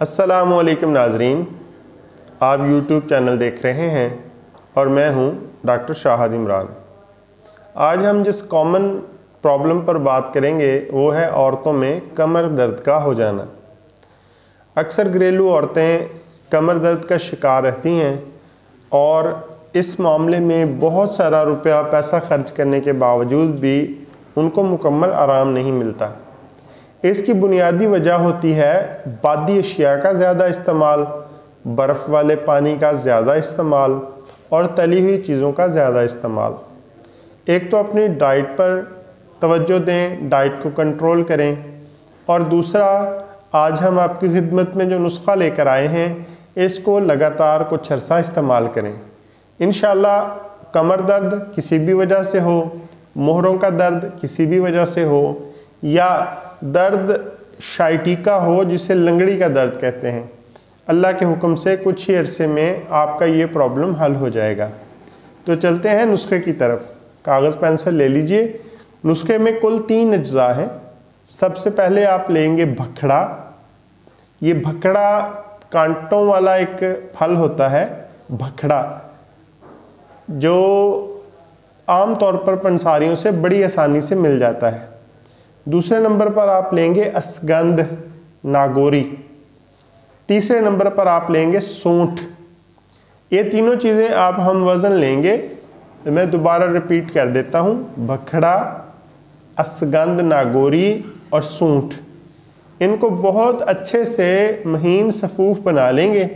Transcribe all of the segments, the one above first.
अस्सलामुअलैकुम नाजरीन, आप YouTube चैनल देख रहे हैं और मैं हूं डॉक्टर शाहिद इमरान। आज हम जिस कॉमन प्रॉब्लम पर बात करेंगे वो है औरतों में कमर दर्द का हो जाना। अक्सर घरेलू औरतें कमर दर्द का शिकार रहती हैं और इस मामले में बहुत सारा रुपया पैसा खर्च करने के बावजूद भी उनको मुकम्मल आराम नहीं मिलता। इसकी बुनियादी वजह होती है बादी अशिया का ज़्यादा इस्तेमाल, बर्फ़ वाले पानी का ज़्यादा इस्तेमाल और तली हुई चीज़ों का ज़्यादा इस्तेमाल। एक तो अपनी डाइट पर तवज्जो दें, डाइट को कंट्रोल करें, और दूसरा आज हम आपकी खिदमत में जो नुस्खा लेकर आए हैं इसको लगातार कुछ अरसा इस्तेमाल करें। इंशाअल्लाह कमर दर्द किसी भी वजह से हो, मोहरों का दर्द किसी भी वजह से हो, या दर्द शाइटिका हो जिसे लंगड़ी का दर्द कहते हैं, अल्लाह के हुक्म से कुछ ही अरसे में आपका ये प्रॉब्लम हल हो जाएगा। तो चलते हैं नुस्खे की तरफ। कागज़ पेंसिल ले लीजिए। नुस्खे में कुल 3 अज्जा हैं। सबसे पहले आप लेंगे भखड़ा। ये भखड़ा कांटों वाला एक फल होता है, भखड़ा, जो आम तौर पर पंसारियों से बड़ी आसानी से मिल जाता है। दूसरे नंबर पर आप लेंगे असगंध नागोरी। तीसरे नंबर पर आप लेंगे सूंठ। ये तीनों चीज़ें आप हम वज़न लेंगे। मैं दोबारा रिपीट कर देता हूँ, भखड़ा, असगंध नागोरी और सूंठ। इनको बहुत अच्छे से महीन सफ़ूफ बना लेंगे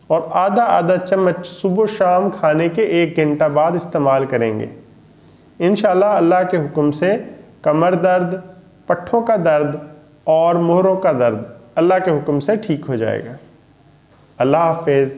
और आधा आधा चम्मच सुबह शाम खाने के 1 घंटा बाद इस्तेमाल करेंगे। इंशाअल्लाह अल्लाह के हुक्म से कमर दर्द, पट्ठों का दर्द और मोहरों का दर्द अल्लाह के हुक्म से ठीक हो जाएगा। अल्लाह हाफ़िज़।